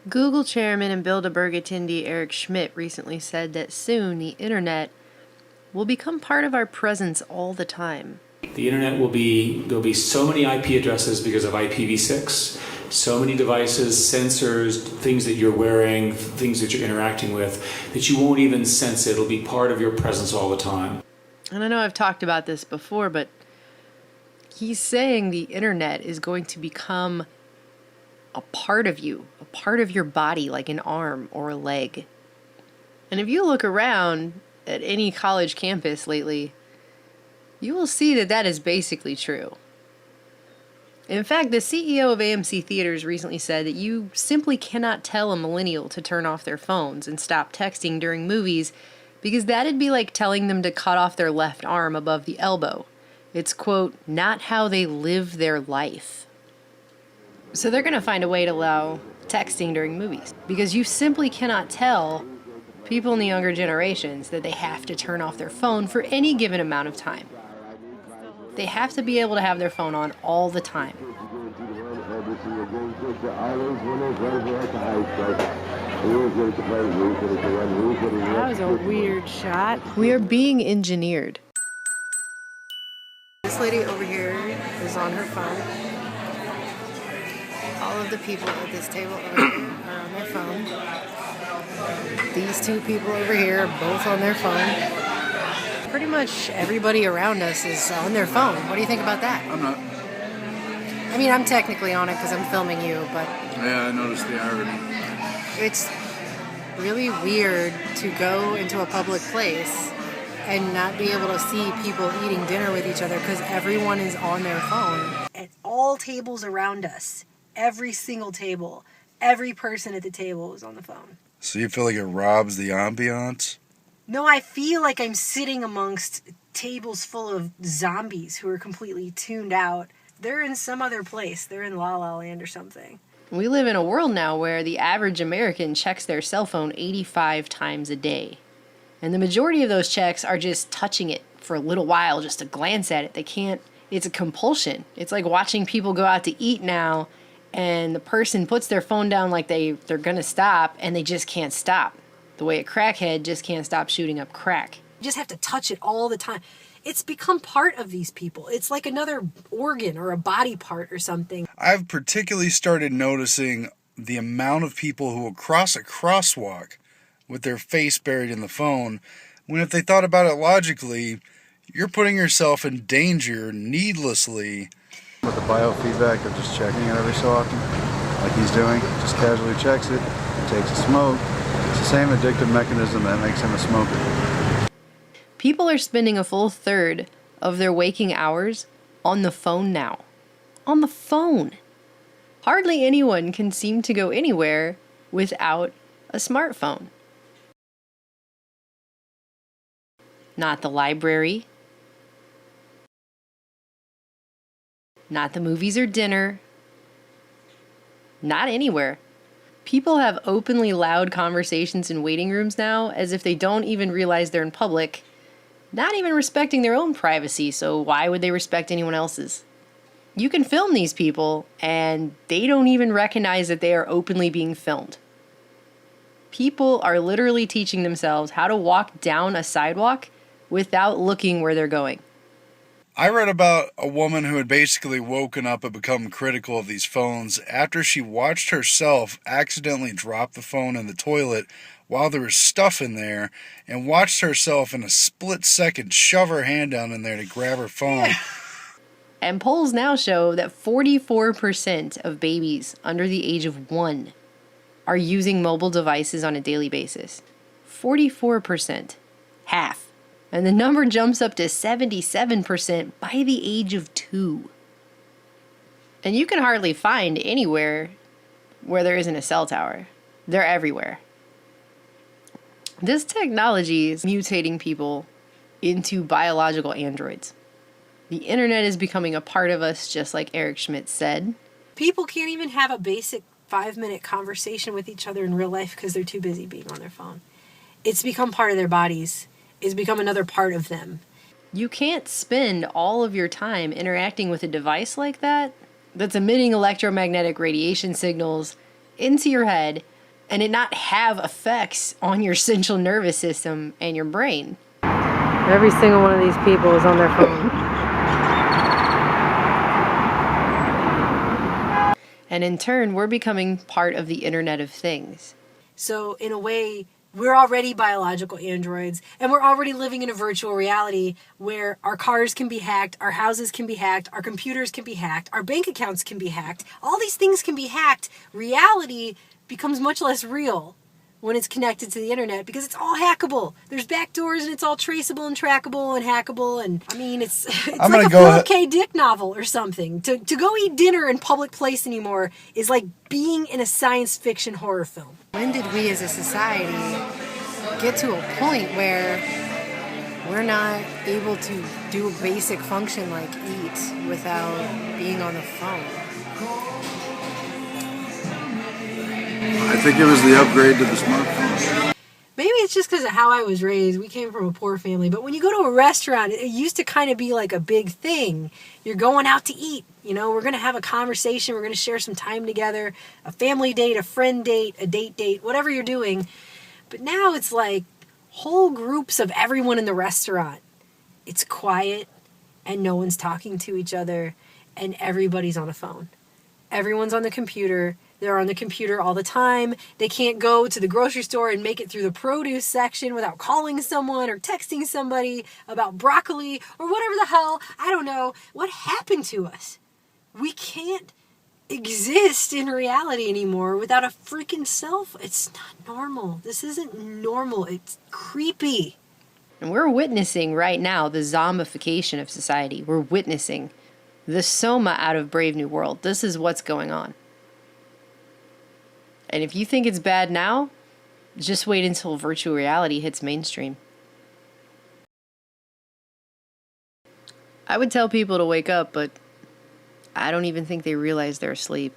Google chairman and Bilderberg attendee Eric Schmidt recently said that soon the internet will become part of our presence all the time. The internet there'll be so many IP addresses because of IPv6, so many devices, sensors, things that you're wearing, things that you're interacting with, that you won't even sense it. It'll be part of your presence all the time. And I know I've talked about this before, but he's saying the internet is going to become a part of you, a part of your body, like an arm or a leg. And if you look around at any college campus lately, you will see that that is basically true. In fact, the CEO of AMC Theaters recently said that you simply cannot tell a millennial to turn off their phones and stop texting during movies because that'd be like telling them to cut off their left arm above the elbow. It's, quote, not how they live their life. So they're going to find a way to allow texting during movies because you simply cannot tell people in the younger generations that they have to turn off their phone for any given amount of time. They have to be able to have their phone on all the time. That was a weird shot. We are being engineered. This lady over here is on her phone. All of the people at this table over here are on their phone. These two people over here are both on their phone. Pretty much everybody around us is on their phone. What do you think about that? I'm not. I mean, I'm technically on it because I'm filming you, but Yeah, I noticed the irony. it's really weird to go into a public place and not be able to see people eating dinner with each other because everyone is on their phone. At all tables around us, every single table, every person at the table is on the phone. So you feel like it robs the ambiance? No, I feel like I'm sitting amongst tables full of zombies who are completely tuned out. They're in some other place. They're in La La Land or something. We live in a world now where the average American checks their cell phone 85 times a day. And the majority of those checks are just touching it for a little while just to glance at it. They can't, it's a compulsion. It's like watching people go out to eat now and the person puts their phone down like they're going to stop and they just can't stop. The way a crackhead just can't stop shooting up crack. You just have to touch it all the time. It's become part of these people. It's like another organ or a body part or something. I've particularly started noticing the amount of people who will cross a crosswalk with their face buried in the phone, when if they thought about it logically, you're putting yourself in danger needlessly. With the biofeedback of just checking it every so often, like he's doing, just casually checks it, takes a smoke. It's the same addictive mechanism that makes him a smoker. People are spending a full third of their waking hours on the phone now. On the phone. Hardly anyone can seem to go anywhere without a smartphone. Not the library. Not the movies or dinner. Not anywhere. People have openly loud conversations in waiting rooms now as if they don't even realize they're in public, not even respecting their own privacy, so why would they respect anyone else's? You can film these people, and they don't even recognize that they are openly being filmed. People are literally teaching themselves how to walk down a sidewalk without looking where they're going. I read about a woman who had basically woken up and become critical of these phones after she watched herself accidentally drop the phone in the toilet while there was stuff in there, and watched herself in a split second shove her hand down in there to grab her phone. And polls now show that 44% of babies under the age of 1 are using mobile devices on a daily basis. 44%. Half. And the number jumps up to 77% by the age of 2. And you can hardly find anywhere where there isn't a cell tower. They're everywhere. This technology is mutating people into biological androids. The internet is becoming a part of us, just like Eric Schmidt said. People can't even have a basic 5-minute conversation with each other in real life because they're too busy being on their phone. It's become part of their bodies. It's become another part of them. You can't spend all of your time interacting with a device like that that's emitting electromagnetic radiation signals into your head and it not have effects on your central nervous system and your brain. Every single one of these people is on their phone. And in turn, we're becoming part of the Internet of Things. So in a way, we're already biological androids, and we're already living in a virtual reality where our cars can be hacked, our houses can be hacked, our computers can be hacked, our bank accounts can be hacked. All these things can be hacked. Reality becomes much less real when it's connected to the internet because it's all hackable. There's backdoors and it's all traceable and trackable and hackable. And I mean, it's like a Philip K. Dick novel or something. To go eat dinner in public place anymore is like being in a science fiction horror film. When did we as a society get to a point where we're not able to do a basic function like eat without being on the phone? I think it was the upgrade to the smartphone. Maybe it's just because of how I was raised. We came from a poor family. But when you go to a restaurant, it used to kind of be like a big thing. You're going out to eat. You know, we're going to have a conversation. We're going to share some time together. A family date, a friend date, a date, whatever you're doing. But now it's like whole groups of everyone in the restaurant. It's quiet and no one's talking to each other and everybody's on a phone. Everyone's on the computer. They're on the computer all the time. They can't go to the grocery store and make it through the produce section without calling someone or texting somebody about broccoli or whatever the hell. I don't know. What happened to us? We can't exist in reality anymore without a freaking cell phone. It's not normal. This isn't normal. It's creepy. And we're witnessing right now the zombification of society. We're witnessing the Soma out of Brave New World. This is what's going on. And if you think it's bad now, just wait until virtual reality hits mainstream. I would tell people to wake up, but I don't even think they realize they're asleep.